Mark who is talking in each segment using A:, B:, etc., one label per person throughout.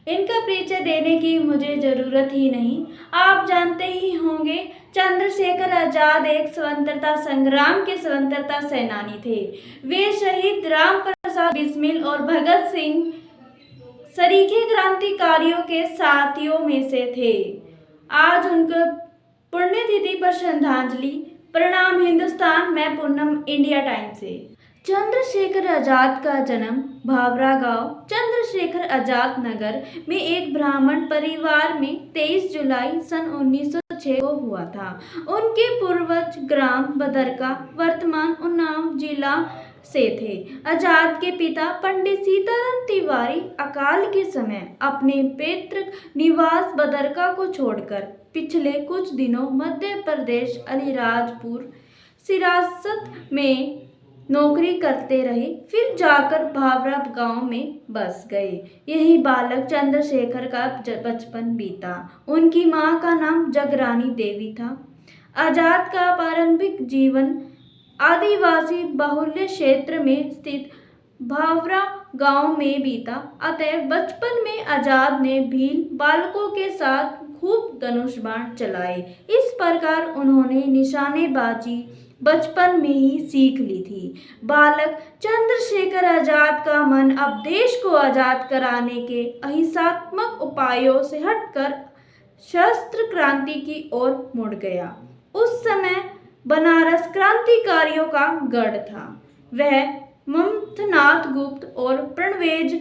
A: इनका परिचय देने की मुझे ज़रूरत ही नहीं, आप जानते ही होंगे। चंद्रशेखर आज़ाद एक स्वतंत्रता संग्राम के स्वतंत्रता सेनानी थे। वे शहीद राम प्रसाद बिस्मिल और भगत सिंह सरीखे क्रांतिकारियों के साथियों में से थे। आज उनका पुण्यतिथि पर श्रद्धांजलि। प्रणाम हिंदुस्तान, मैं पूनम, इंडिया टाइम से। चंद्रशेखर आज़ाद का जन्म भावरा गांव चंद्रशेखर आज़ाद नगर में एक ब्राह्मण परिवार में 23 जुलाई सन 1906 को हुआ था। उनके पूर्वज ग्राम बदरका वर्तमान उन्नाव जिला से थे। आज़ाद के पिता पंडित सीताराम तिवारी अकाल के समय अपने पैतृक निवास बदरका को छोड़कर पिछले कुछ दिनों मध्य प्रदेश अलीराजपुर सिरासत में नौकरी करते रहे, फिर जाकर भावरा गांव में बस गए। यही बालक चंद्रशेखर का बचपन बीता। उनकी मां का नाम जगरानी देवी था। आज़ाद का प्रारंभिक जीवन आदिवासी बाहुल्य क्षेत्र में स्थित भावरा गांव में बीता। अतः बचपन में आज़ाद ने भील बालकों के साथ खूब धनुष बाण चलाए। इस प्रकार उन्होंने निशानेबाजी बचपन में ही सीख ली थी। बालक चंद्रशेखर आज़ाद का मन अब देश को आज़ाद कराने के अहिंसात्मक उपायों से हटकर शस्त्र क्रांति की ओर मुड़ गया। उस समय बनारस क्रांतिकारियों का गढ़ था। वह ममथनाथ गुप्त और प्रणवेज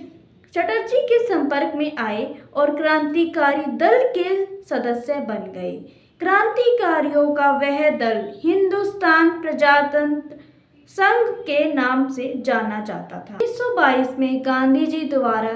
A: चटर्जी के संपर्क में आए और क्रांतिकारी दल के सदस्य बन गए। क्रांतिकारियों का वह दल हिंदुस्तान प्रजातंत्र संघ के नाम से जाना जाता था। 1922 में गांधी जी द्वारा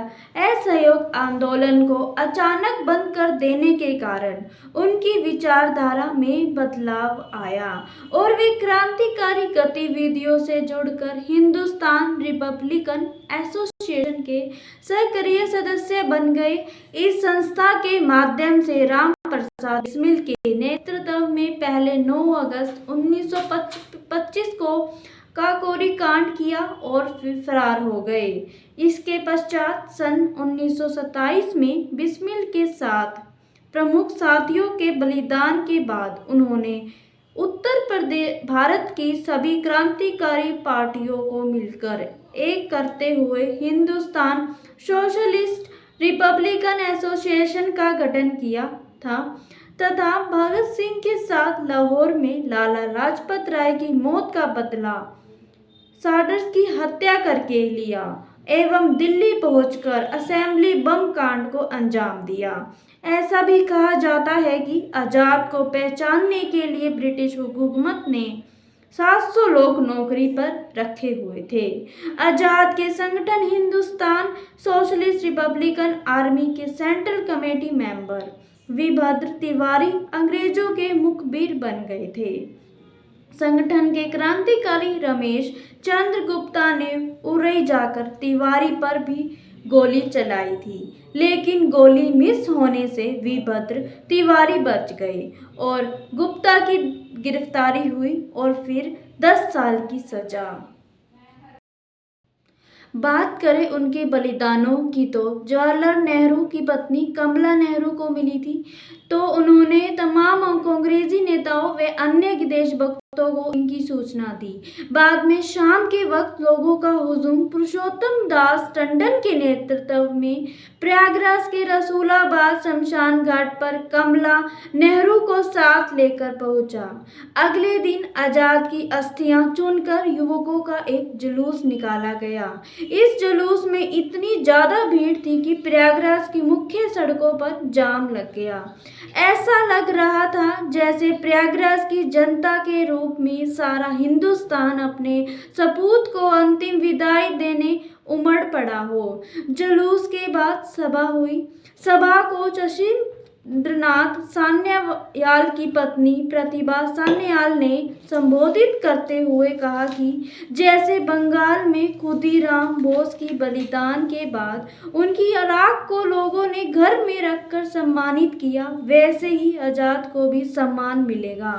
A: असहयोग आंदोलन को अचानक बंद कर देने के कारण उनकी विचारधारा में बदलाव आया और वे क्रांतिकारी गतिविधियों से जुड़कर हिंदुस्तान रिपब्लिकन एसोसिएशन के सक्रिय सदस्य बन गए। इस संस्था के माध्यम से राम प्रसाद बिस्मिल के नेतृत्व में पहले 9 अगस्त 1925 को काकोरी कांड किया और फिर फरार हो गए। इसके पश्चात सन 1927 में बिस्मिल के साथ प्रमुख साथियों के बलिदान के बाद उन्होंने उत्तर प्रदेश भारत की सभी क्रांतिकारी पार्टियों को मिलकर एक करते हुए हिंदुस्तान सोशलिस्ट रिपब्लिकन एसोसिएशन का गठन किया था तथा भगत सिंह के साथ लाहौर में लाला लाजपत राय की मौत का बदला साडर्स की हत्या करके लिया एवं दिल्ली पहुंचकर असेंबली बम कांड को अंजाम दिया। ऐसा भी कहा जाता है कि आज़ाद को पहचानने के लिए ब्रिटिश हुकूमत ने 700 लोग नौकरी पर रखे हुए थे। आज़ाद के संगठन हिंदुस्तान सोशलिस्ट रिपब्लिकन आर्मी के central committee member Virbhadra Tiwari अंग्रेजों के मुखबिर बन गए थे। संगठन के क्रांतिकारी रमेश चंद्र गुप्ता ने उरई जाकर तिवारी पर भी गोली चलाई थी, लेकिन गोली मिस होने से वीरभद्र तिवारी बच गए और गुप्ता की गिरफ्तारी हुई और फिर 10 साल की सजा। बात करें उनके बलिदानों की तो जवाहरलाल नेहरू की पत्नी कमला नेहरू को मिली थी, तो उन्होंने तमाम अंग्रेजी नेताओं व अन्य देशभक्तों को इनकी सूचना दी। बाद में शाम के वक्त लोगों का हुजूम पुरुषोत्तम दास टंडन के नेतृत्व में प्रयागराज के रसूलाबाद शमशान घाट पर कमला नेहरू को साथ लेकर पहुंचा। अगले दिन आज़ाद की अस्थियां चुनकर युवकों का एक जुलूस निकाला गया। इस जुलूस में इतनी ज़्यादा भीड़ थी कि प्रयागराज की मुख्य सड़कों पर जाम लग गया। ऐसा लग रहा था जैसे प्रयागराज की जनता के रूप में सारा हिंदुस्तान अपने सपूत को अंतिम विदाई देने उमड़ पड़ा हो। जुलूस के बाद सभा हुई। सभा को चशीन्द्रनाथ सान्याल की पत्नी प्रतिभा सान्याल ने संबोधित करते हुए कहा कि जैसे बंगाल में खुदीराम बोस की बलिदान के बाद उनकी राख को लोगों ने घर में रखकर सम्मानित किया, वैसे ही आज़ाद को भी सम्मान मिलेगा।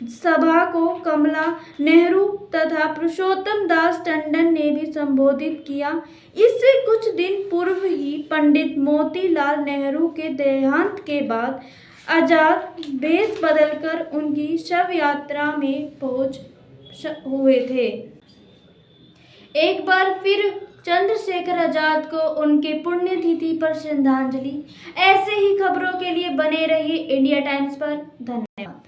A: सभा को कमला नेहरू तथा पुरुषोत्तम दास टंडन ने भी संबोधित किया। इससे कुछ दिन पूर्व ही पंडित मोतीलाल नेहरू के देहांत के बाद आजाद भेष बदलकर उनकी शव यात्रा में पहुंच हुए थे। एक बार फिर चंद्रशेखर आजाद को उनके पुण्यतिथि पर श्रद्धांजलि। ऐसे ही खबरों के लिए बने रहिए इंडिया टाइम्स पर। धन्यवाद।